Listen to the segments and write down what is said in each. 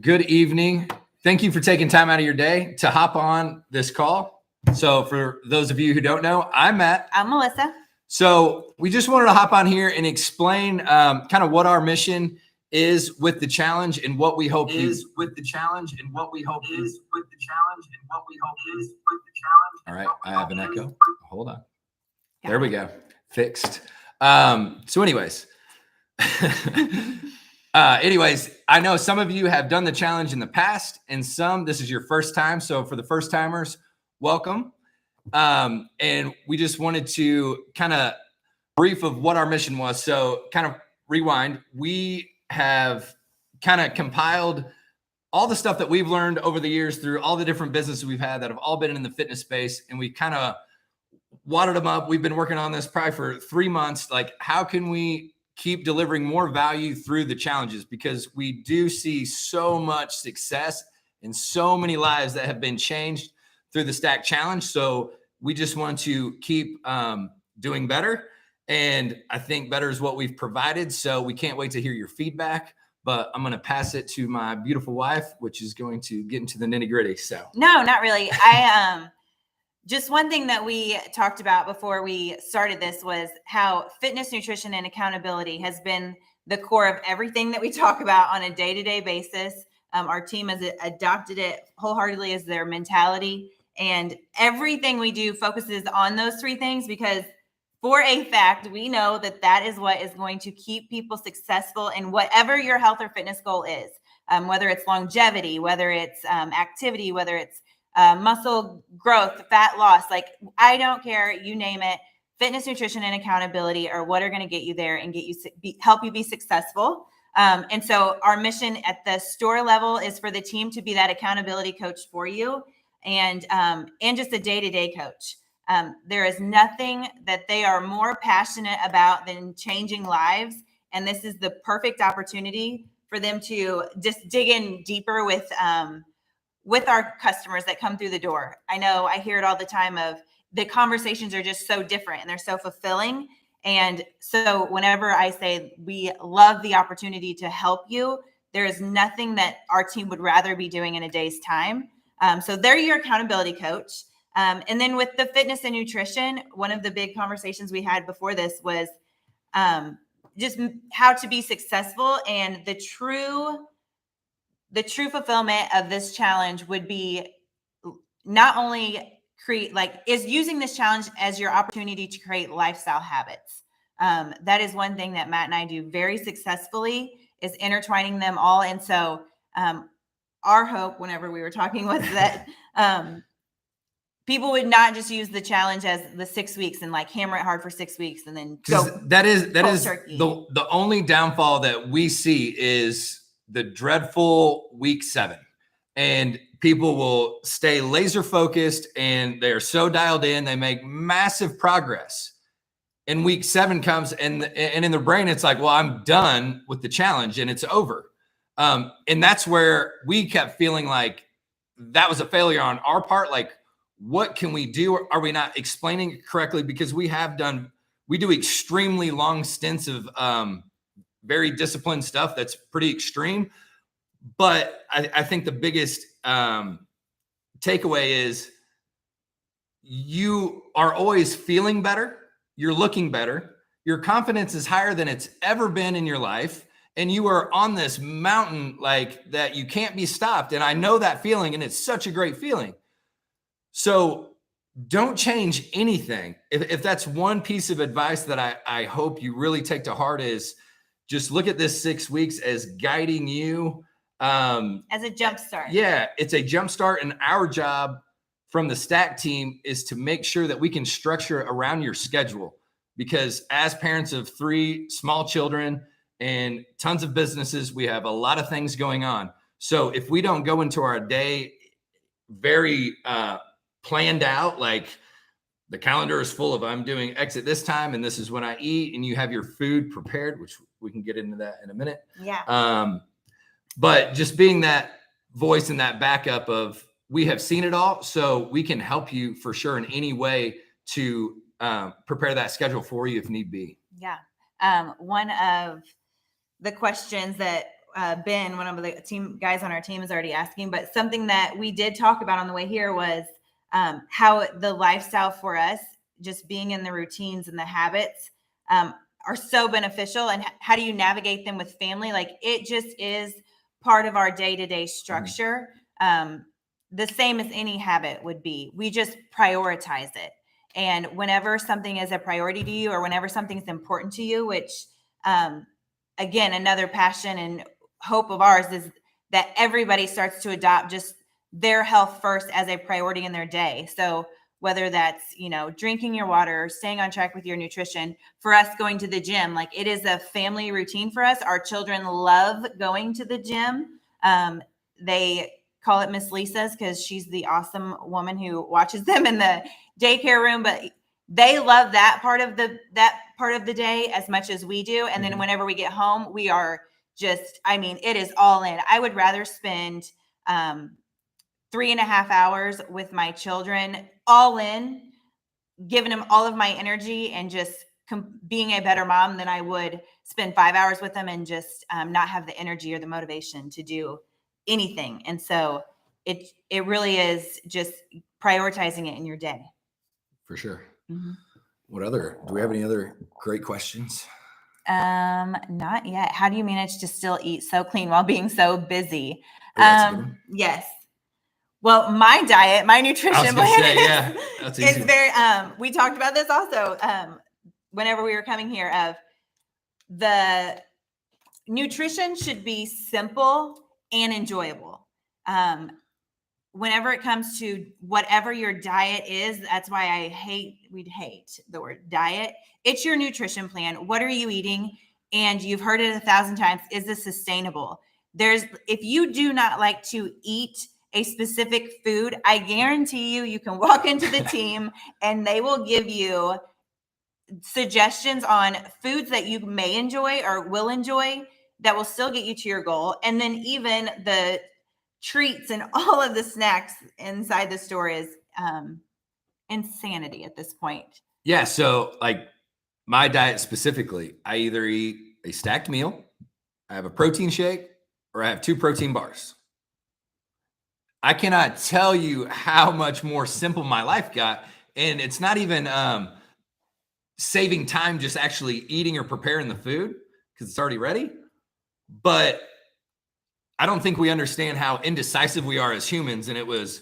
Good evening. Thank you for taking time out of your day to hop on this call. So for those of you who don't know, I'm Matt. I'm Melissa. So we just wanted to hop on here and explain kind of what our mission is with the challenge and what we hope is with the challenge and what we hope is with the challenge and what we hope is with the challenge. All right, I have an echo. Hold on. There we go. Fixed. So anyways, I know some of you have done the challenge in the past and this is your first time. So for the first timers, welcome. And we just wanted to kind of brief of what our mission was. So kind of rewind. We have kind of compiled all the stuff that we've learned over the years through all the different businesses we've had that have all been in the fitness space. And we kind of wadded them up. We've been working on this probably for 3 months. Like, how can we keep delivering more value through the challenges? Because we do see so much success and so many lives that have been changed through the Stack Challenge. So we just want to keep doing better. And I think better is what we've provided. So we can't wait to hear your feedback. But I'm going to pass it to my beautiful wife, which is going to get into the nitty gritty. So no, not really. Just one thing that we talked about before we started this was how fitness, nutrition, and accountability has been the core of everything that we talk about on a day-to-day basis. Our team has adopted it wholeheartedly as their mentality, and everything we do focuses on those three things because for a fact, we know that that is what is going to keep people successful in whatever your health or fitness goal is, whether it's longevity, whether it's activity, whether it's muscle growth, fat loss, like I don't care, you name it. Fitness, nutrition, and accountability are what are going to get you there and get you help you be successful. And so our mission at the store level is for the team to be that accountability coach for you, and just a day-to-day coach. There is nothing that they are more passionate about than changing lives, and this is the perfect opportunity for them to just dig in deeper with our customers that come through the door. I know I hear it all the time of the conversations are just so different and they're so fulfilling. And so whenever I say we love the opportunity to help you, there is nothing that our team would rather be doing in a day's time. So they're your accountability coach. And then with the fitness and nutrition, one of the big conversations we had before this was just how to be successful, and the true fulfillment of this challenge would be not only is using this challenge as your opportunity to create lifestyle habits. That is one thing that Matt and I do very successfully, is intertwining them all. And so our hope whenever we were talking was that people would not just use the challenge as the 6 weeks and like hammer it hard for 6 weeks and then go. That is the only downfall that we see is the dreadful week 7, and people will stay laser focused and they're so dialed in, they make massive progress. And week 7 comes and in their brain, it's like, well, I'm done with the challenge and it's over. And that's where we kept feeling like that was a failure on our part. Like, what can we do? Are we not explaining it correctly? Because we do extremely long stints of very disciplined stuff that's pretty extreme. But I think the biggest takeaway is you are always feeling better. You're looking better. Your confidence is higher than it's ever been in your life. And you are on this mountain like that you can't be stopped. And I know that feeling, and it's such a great feeling. So don't change anything. If that's one piece of advice that I hope you really take to heart, is just look at this 6 weeks as guiding you. As a jump start. Yeah, it's a jump start. And our job from the Stack team is to make sure that we can structure around your schedule. Because as parents of 3 small children and tons of businesses, we have a lot of things going on. So if we don't go into our day very planned out, like the calendar is full of I'm doing X at this time and this is when I eat, and you have your food prepared, which we can get into that in a minute. Yeah. But just being that voice and that backup of, we have seen it all, so we can help you for sure in any way to prepare that schedule for you if need be. Yeah. One of the questions that Ben, one of the team guys on our team, is already asking, but something that we did talk about on the way here was how the lifestyle for us, just being in the routines and the habits, are so beneficial. And how do you navigate them with family? Like, it just is part of our day-to-day structure. The same as any habit would be. We just prioritize it. And whenever something is a priority to you, or whenever something's important to you, which, again, another passion and hope of ours is that everybody starts to adopt just their health first as a priority in their day. So whether that's, drinking your water, staying on track with your nutrition, for us going to the gym, like, it is a family routine for us. Our children love going to the gym. They call it Miss Lisa's because she's the awesome woman who watches them in the daycare room, but they love that part of the day as much as we do. And then whenever we get home, we are just, it is all in. I would rather spend 3.5 hours with my children, all in, giving them all of my energy and just being a better mom, than I would spend 5 hours with them and just not have the energy or the motivation to do anything. And so it really is just prioritizing it in your day. For sure. Do we have any other great questions? Not yet. How do you manage to still eat so clean while being so busy? Yes. Well, my diet, my nutrition plan is very, we talked about this also, whenever we were coming here, of the nutrition should be simple and enjoyable. Whenever it comes to whatever your diet is, that's why we'd hate the word diet. It's your nutrition plan. What are you eating? And you've heard it 1,000 times. Is this sustainable? If you do not like to eat a specific food, I guarantee you can walk into the team and they will give you suggestions on foods that you may enjoy or will enjoy that will still get you to your goal. And then even the treats and all of the snacks inside the store is insanity at this point. Yeah. So, like, my diet specifically, I either eat a stacked meal, I have a protein shake, or I have 2 protein bars. I cannot tell you how much more simple my life got. And it's not even saving time just actually eating or preparing the food because it's already ready. But I don't think we understand how indecisive we are as humans. And it was,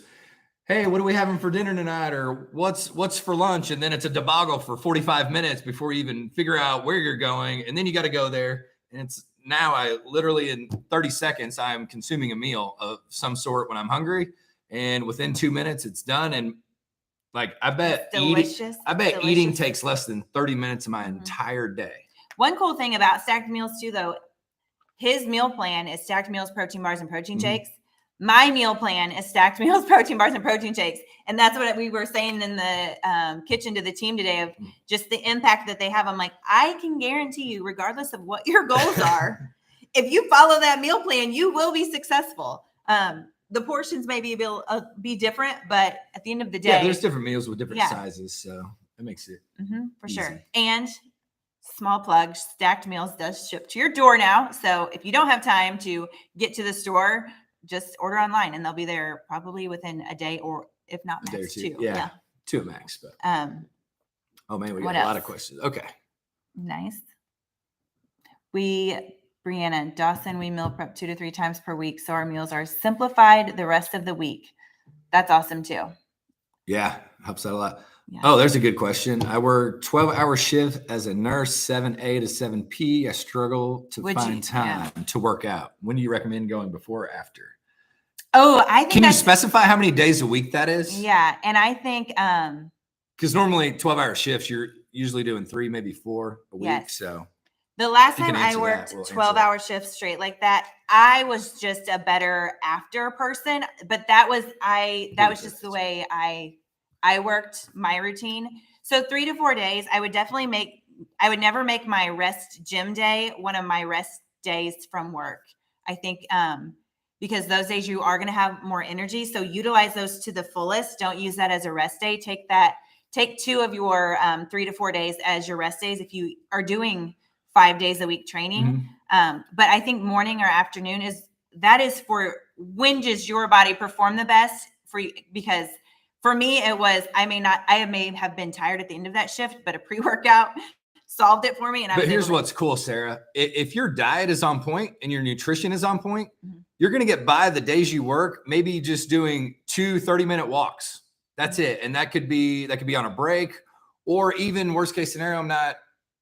hey, what are we having for dinner tonight? Or what's for lunch? And then it's a debacle for 45 minutes before you even figure out where you're going. And then you got to go there. And it's now I literally in 30 seconds, I'm consuming a meal of some sort when I'm hungry. And within 2 minutes, it's done. And like, I bet eating takes less than 30 minutes of my entire day. One cool thing about stacked meals too, though, his meal plan is stacked meals, protein bars, and protein shakes. My meal plan is stacked meals, protein bars, and protein shakes. And that's what we were saying in the kitchen to the team today, of just the impact that they have. I'm like, I can guarantee you, regardless of what your goals are, if you follow that meal plan, you will be successful. The portions may be different, but at the end of the day, there's different meals with different sizes. So that makes it for easy. sure. And small plug, Stacked Meals does ship to your door now. So if you don't have time to get to the store, just order online and they'll be there probably within a day, or if not max 2. Yeah. 2 at max. But oh man, we got a lot of questions. Okay. Nice. Brianna Dawson, we meal prep 2 to 3 times per week, so our meals are simplified the rest of the week. That's awesome too. Yeah, helps out a lot. Yeah. Oh, there's a good question. I work 12-hour shift as a nurse, 7A to 7P. I struggle to find time to work out. When do you recommend going, before or after? Oh, I think. Can you specify how many days a week that is? Yeah, and I think because normally 12-hour shifts, you're usually doing 3, maybe 4 a week. Yes. So the last time I worked 12-hour shifts straight like that, I was just a better after person. But that was just the way I worked my routine. So 3 to 4 days, I would never make my rest gym day one of my rest days from work. I think because those days you are going to have more energy. So utilize those to the fullest. Don't use that as a rest day. Take 2 of your 3 to 4 days as your rest days. If you are doing 5 days a week training, But I think morning or afternoon is for when does your body perform the best for you? Because for me, it was, I may have been tired at the end of that shift, but a pre-workout solved it for me. But here's what's cool, Sarah. If your diet is on point and your nutrition is on point, you're going to get by the days you work, maybe just doing 2 30-minute walks. That's it. And that could be on a break, or even worst case scenario, I'm not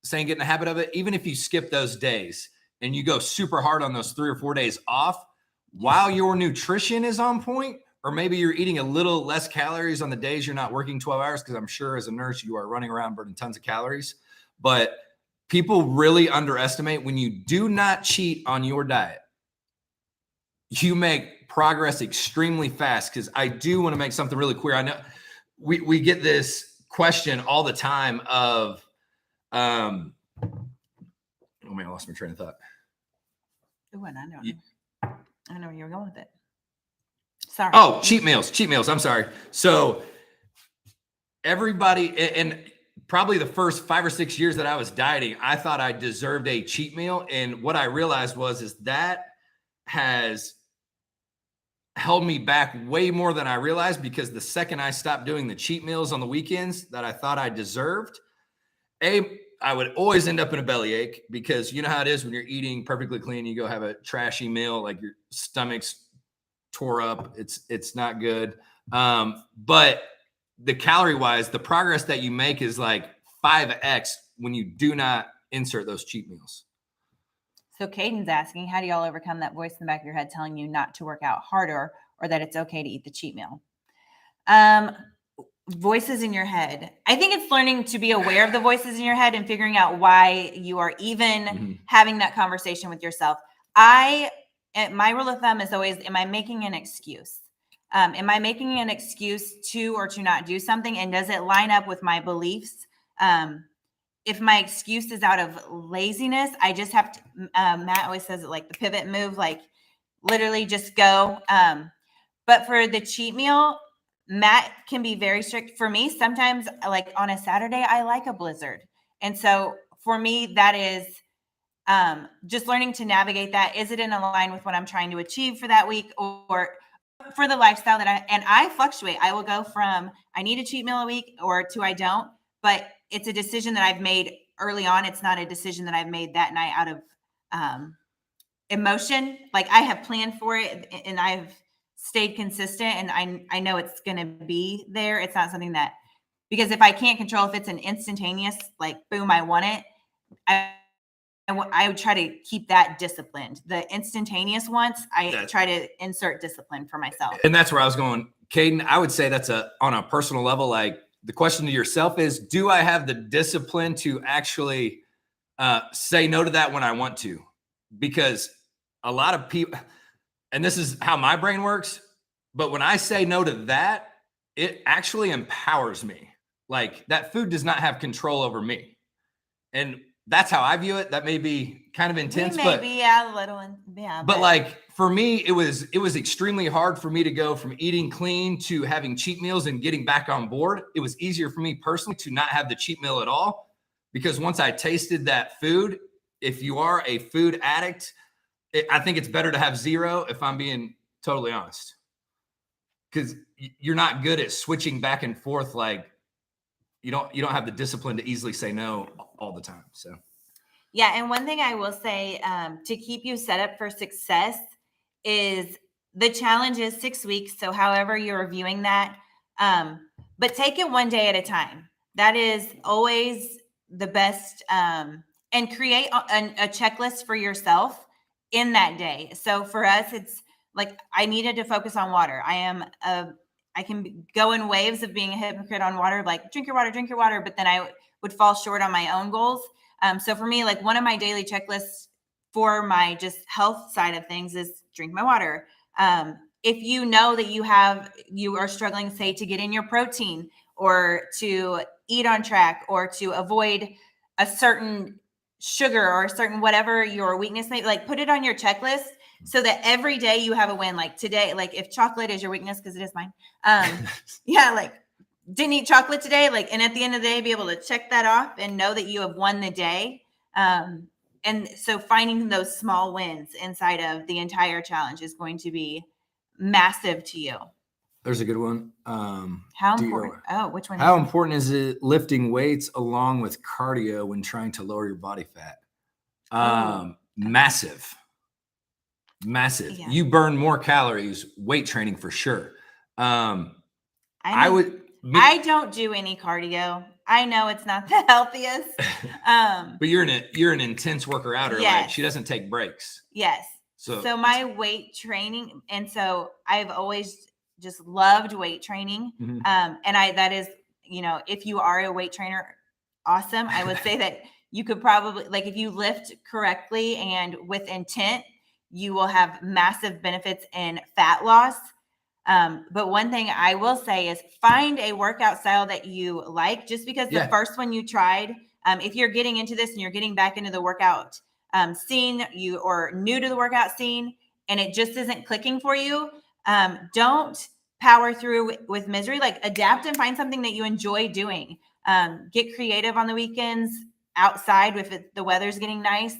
saying get in the habit of it. Even if you skip those days and you go super hard on those 3 or 4 days off while your nutrition is on point, or maybe you're eating a little less calories on the days you're not working 12 hours, because I'm sure as a nurse, you are running around burning tons of calories. But people really underestimate when you do not cheat on your diet, you make progress extremely fast. Because I do want to make something really clear. I know we get this question all the time of, oh man, I lost my train of thought. Oh, and I know where you were going with it. Sorry. Oh, cheat meals. I'm sorry. So everybody, and probably the first 5 or 6 years that I was dieting, I thought I deserved a cheat meal. And what I realized is that has held me back way more than I realized, because the second I stopped doing the cheat meals on the weekends that I thought I deserved, I would always end up in a bellyache, because you know how it is when you're eating perfectly clean, you go have a trashy meal, like your stomach's tore up. It's not good. But the calorie wise, the progress that you make is like 5x when you do not insert those cheat meals. So Caden's asking, how do y'all overcome that voice in the back of your head telling you not to work out harder, or that it's okay to eat the cheat meal? Voices in your head. I think it's learning to be aware of the voices in your head and figuring out why you are even having that conversation with yourself. My rule of thumb is always, am I making an excuse? Am I making an excuse to or to not do something? And does it line up with my beliefs? If my excuse is out of laziness, I just have to, Matt always says it like the pivot move, like literally just go. But for the cheat meal, Matt can be very strict. For me, sometimes like on a Saturday, I like a blizzard. And so for me, that is just learning to navigate that. Is it in line with what I'm trying to achieve for that week, or for the lifestyle that I fluctuate. I will go from I need a cheat meal a week or to I don't, but it's a decision that I've made early on. It's not a decision that I've made that night out of emotion. Like I have planned for it and I've stayed consistent, and I know it's going to be there. It's not something that, because if I can't control, if it's an instantaneous, like boom, I want it. I would try to keep that disciplined. The instantaneous ones, I try to insert discipline for myself. And that's where I was going. Caden, I would say that's on a personal level. Like the question to yourself is, do I have the discipline to actually say no to that when I want to? Because a lot of people, and this is how my brain works, but when I say no to that, it actually empowers me. Like that food does not have control over me. And that's how I view it. That may be kind of intense, a little one. Yeah. But like for me, it was extremely hard for me to go from eating clean to having cheat meals and getting back on board. It was easier for me personally to not have the cheat meal at all, because once I tasted that food, if you are a food addict, I think it's better to have zero, if I'm being totally honest, because you're not good at switching back and forth. Like you don't have the discipline to easily say no all the time. So yeah. And one thing I will say to keep you set up for success is the challenge is 6 weeks. So however you're viewing that, but take it one day at a time. That is always the best, and create a checklist for yourself in that day. So for us, it's like, I needed to focus on water. I can go in waves of being a hypocrite on water, like drink your water, but then I would fall short on my own goals. So for me, like one of my daily checklists for my just health side of things is drink my water. If you know that you are struggling, say, to get in your protein or to eat on track or to avoid a certain sugar or a certain whatever your weakness may, like put it on your checklist so that every day you have a win. Like today, like if chocolate is your weakness, because it is mine. Yeah, like didn't eat chocolate today, like, and at the end of the day, be able to check that off and know that you have won the day. and so finding those small wins inside of the entire challenge is going to be massive to you. There's a good one. How important? Oh, which one? How important is it lifting weights along with cardio when trying to lower your body fat? Massive. Yeah. You burn more calories weight training for sure. I don't do any cardio. I know it's not the healthiest. But you're an intense worker outer. Yes. Like she doesn't take breaks. Yes. So my weight training, and so I've always just loved weight training. Mm-hmm. And that is, if you are a weight trainer, awesome. I would say that you could probably, like, if you lift correctly and with intent, you will have massive benefits in fat loss. But one thing I will say is find a workout style that you like, just because the first one you tried, if you're getting into this and you're getting back into the workout scene, you or new to the workout scene, and it just isn't clicking for you, don't power through with misery. Like, adapt and find something that you enjoy doing. Get creative on the weekends outside if the weather's getting nice,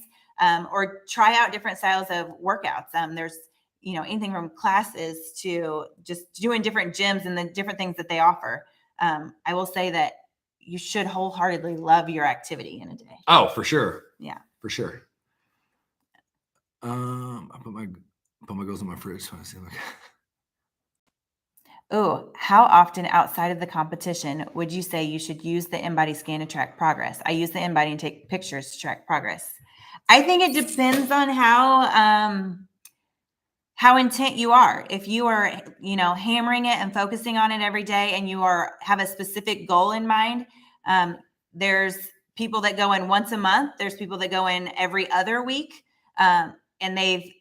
or try out different styles of workouts. There's anything from classes to just doing different gyms and the different things that they offer. I will say that you should wholeheartedly love your activity in a day. Oh, for sure. Yeah, for sure. I put my goals in my fridge. So I see like. Oh, how often outside of the competition would you say you should use the InBody scan to track progress? I use the InBody and take pictures to track progress. I think it depends on how intent you are. If you are, hammering it and focusing on it every day, and you have a specific goal in mind, there's people that go in once a month. There's people that go in every other week. And I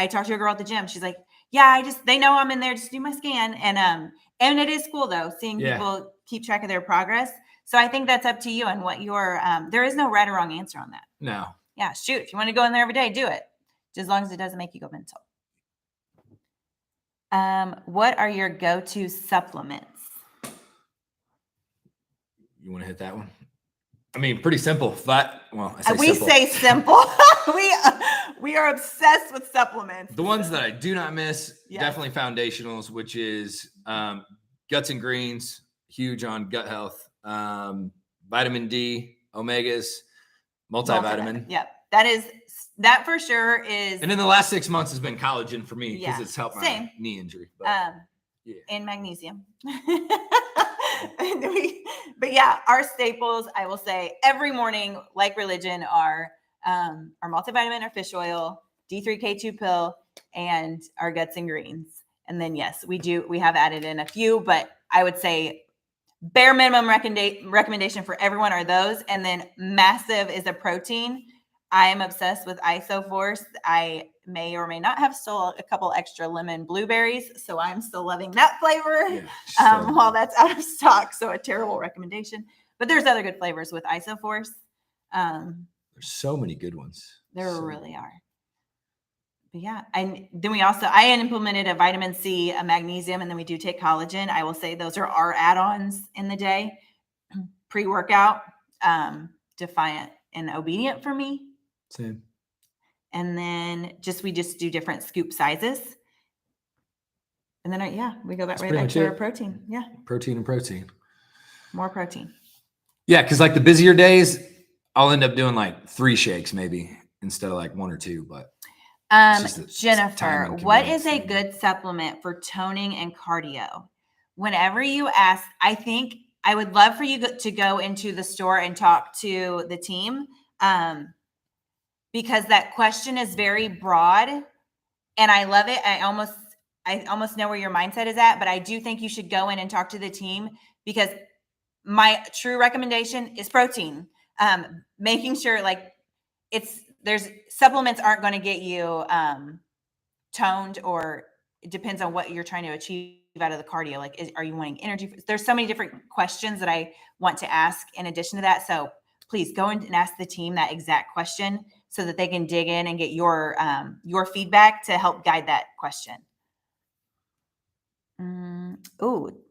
talked to a girl at the gym. She's like, yeah, they know I'm in there, just do my scan. And it is cool though, seeing people keep track of their progress. So I think that's up to you and what there is no right or wrong answer on that. No. Yeah. Shoot. If you want to go in there every day, do it. Just as long as it doesn't make you go mental. What are your go-to supplements? You want to hit that one? I mean, pretty simple. We say simple. We are obsessed with supplements. The ones that I do not miss, definitely foundationals, which is Guts and Greens, huge on gut health, vitamin D, omegas, multivitamin. Yep, that for sure is. And in the last 6 months has been collagen for me because it's helped my knee injury. But, and magnesium. But yeah, our staples, I will say, every morning, like religion, are our multivitamin, our fish oil, D3K2 pill, and our Guts and Greens. And then yes, we have added in a few, but I would say bare minimum recommendation for everyone are those. And then massive is a protein. I am obsessed with IsoForce. I may or may not have stole a couple extra lemon blueberries, so I'm still loving that flavor while that's out of stock. So a terrible recommendation. But there's other good flavors with IsoForce. There's so many good ones. There really are. But yeah, and then I implemented a vitamin C, a magnesium, and then we do take collagen. I will say those are our add-ons in the day. Pre-workout, Defiant and Obedient for me. Same. And then we just do different scoop sizes. And then we go back to our protein. Yeah. Protein and protein. More protein. Yeah, because like the busier days, I'll end up doing like 3 shakes maybe instead of like 1 or 2. But Jennifer, what is a good supplement for toning and cardio? Whenever you ask, I think I would love for you to go into the store and talk to the team. Because that question is very broad and I love it. I almost know where your mindset is at, but I do think you should go in and talk to the team, because my true recommendation is protein. Making sure there's supplements aren't going to get you toned, or it depends on what you're trying to achieve out of the cardio. Like, are you wanting energy? There's so many different questions that I want to ask in addition to that. So please go in and ask the team that exact question so that they can dig in and get your feedback to help guide that question.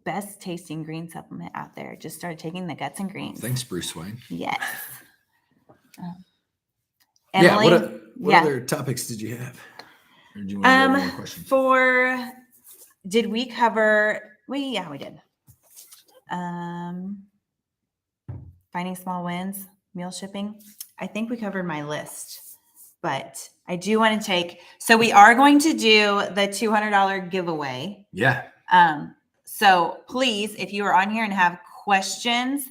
Best tasting green supplement out there. Just started taking the Guts and Greens. Thanks, Bruce Wayne. Yes. Emily. What other topics did you have? Or did you want to go over more questions? Did we cover? We did. Finding small wins, meal shipping. I think we covered my list, but I do want to take. So we are going to do the $200 giveaway. Yeah. So please, if you are on here and have questions,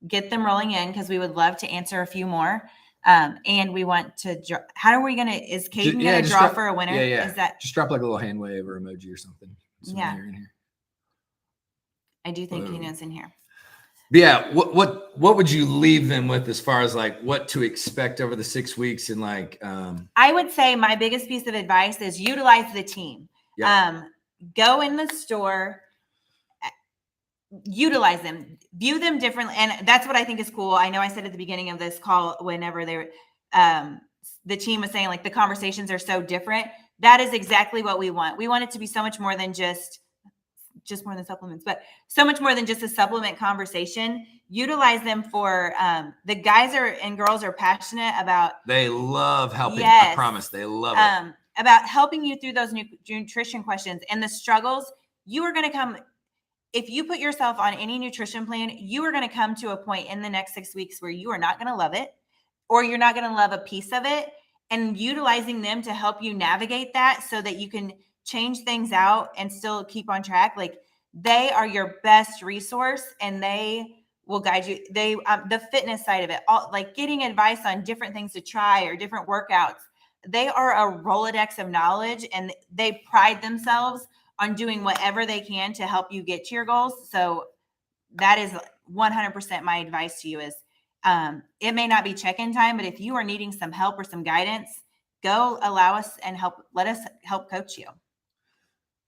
get them rolling in because we would love to answer a few more. And we want to. How are we gonna? Is Caden gonna draw for a winner? Yeah. Is that just drop like a little hand wave or emoji or something? Yeah. In here. I do think Keenan's in here. But yeah. What would you leave them with as far as like what to expect over the 6 weeks and like? I would say my biggest piece of advice is utilize the team. Yep. Go in the store. Utilize them, view them differently. And that's what I think is cool. I know I said at the beginning of this call, whenever they were, the team was saying like the conversations are so different. That is exactly what we want. We want it to be so much more than just more than supplements, but so much more than just a supplement conversation. Utilize them for, the guys and girls are passionate about. They love helping. Yes. I promise they love it. About helping you through those nutrition questions and the struggles. You are going to come. If you put yourself on any nutrition plan, you are going to come to a point in the next 6 weeks where you are not going to love it, or you're not going to love a piece of it, and utilizing them to help you navigate that so that you can change things out and still keep on track. Like they are your best resource and they will guide you. They, the fitness side of it, all like getting advice on different things to try or different workouts. They are a Rolodex of knowledge and they pride themselves on doing whatever they can to help you get to your goals. So that is 100% my advice to you is, it may not be check-in time, but if you are needing some help or some guidance, go allow us and let us help coach you.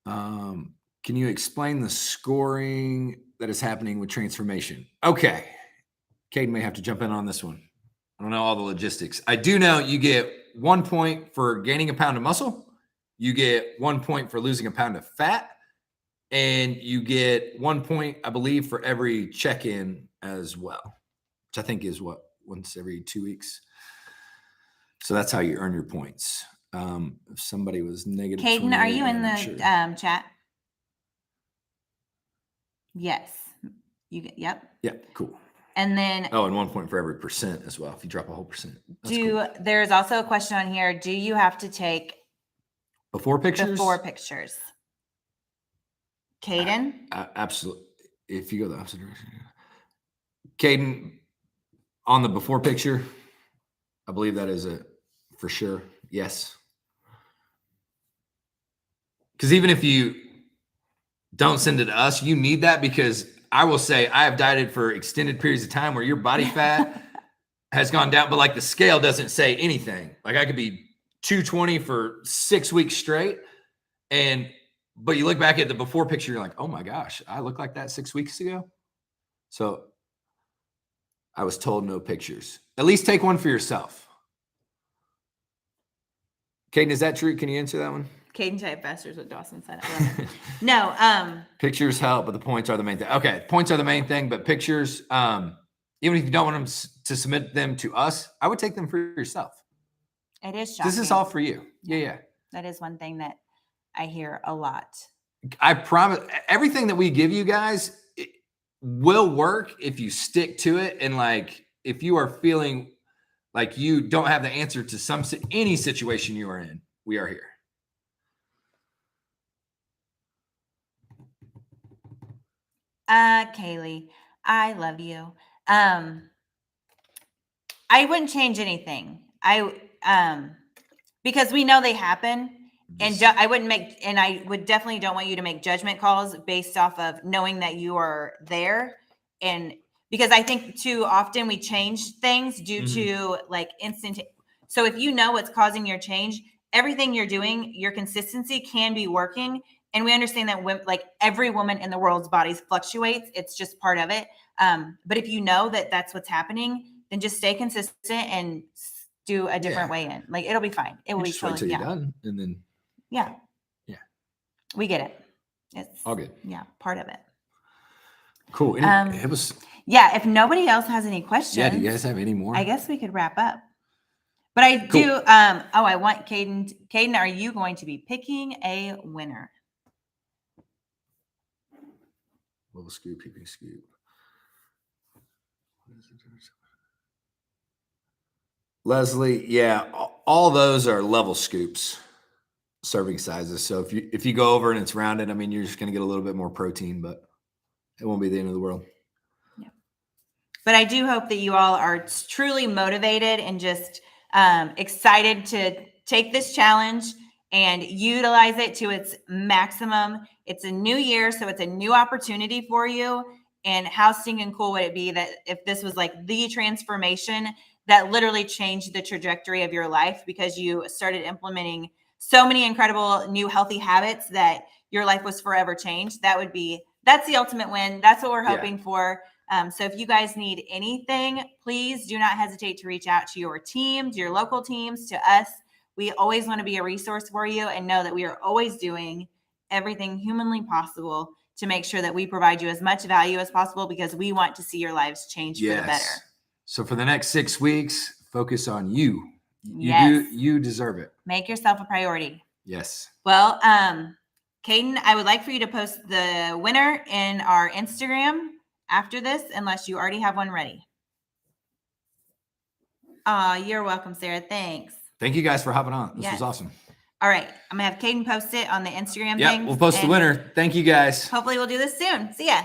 Can you explain the scoring that is happening with transformation? Okay. Caden may have to jump in on this one. I don't know all the logistics. I do know you get 1 point for gaining a pound of muscle. You get 1 point for losing a pound of fat, and you get 1 point, I believe, for every check-in as well, which I think is once every 2 weeks. So that's how you earn your points. If somebody was negative, Caden, are you in the chat? Yes. Yep. Yeah. Cool. And then and 1 point for every percent as well. If you drop a whole percent. There's also a question on here. Do you have to take before pictures? Before pictures. Caden? Absolutely. If you go the opposite direction. Caden, on the before picture, I believe that is for sure. Yes. Because even if you don't send it to us, you need that because I will say I have dieted for extended periods of time where your body fat has gone down, but like the scale doesn't say anything. Like I could be 220 for 6 weeks straight. But you look back at the before picture, you're like, oh my gosh, I look like that 6 weeks ago. So I was told no pictures. At least take one for yourself. Caden, is that true? Can you answer that one? Caden type faster is what Dawson said. No. Pictures help, but the points are the main thing. Okay. Points are the main thing, but pictures, even if you don't want them to submit them to us, I would take them for yourself. It is shocking. This is all for you. Yeah. That is one thing that I hear a lot. I promise everything that we give you guys will work if you stick to it. And like, if you are feeling like you don't have the answer to any situation you are in, we are here. Kaylee, I love you. I wouldn't change anything. Because we know they happen, and I would definitely don't want you to make judgment calls based off of knowing that you are there. And because I think too often we change things due to like instant. So if you know what's causing your change, everything you're doing, your consistency can be working. And we understand that like every woman in the world's bodies fluctuates. It's just part of it. But if you know that that's what's happening, then just stay consistent and do a different way in. Like it'll be fine. It will be totally you're done, and then yeah, we get it. It's all good. Yeah, part of it. Cool. It was. Yeah. If nobody else has any questions, Yeah. Do you guys have any more? I guess we could wrap up. But I Cool. do. I want Caden. Caden, are you going to be picking a winner? Little scoop, peeping scoop. Leslie, yeah, all those are level scoops, serving sizes. So if you go over and it's rounded, I mean, you're just going to get a little bit more protein, but it won't be the end of the world. Yeah. But I do hope that you all are truly motivated and just excited to take this challenge and utilize it to its maximum. It's a new year, so it's a new opportunity for you. And how stinking cool would it be that if this was like the transformation that literally changed the trajectory of your life because you started implementing so many incredible new healthy habits that your life was forever changed? That's the ultimate win. That's what we're hoping for. So if you guys need anything, please do not hesitate to reach out to your team, to your local teams, to us. We always want to be a resource for you and know that we are always doing everything humanly possible to make sure that we provide you as much value as possible because we want to see your lives change for the better. So for the next 6 weeks, focus on you. You deserve it. Make yourself a priority. Yes. Well, Caden, I would like for you to post the winner in our Instagram after this, unless you already have one ready. You're welcome, Sarah. Thanks. Thank you guys for hopping on. This was awesome. All right. I'm going to have Caden post it on the Instagram thing. Yeah, we'll post the winner. Thank you guys. Hopefully we'll do this soon. See ya.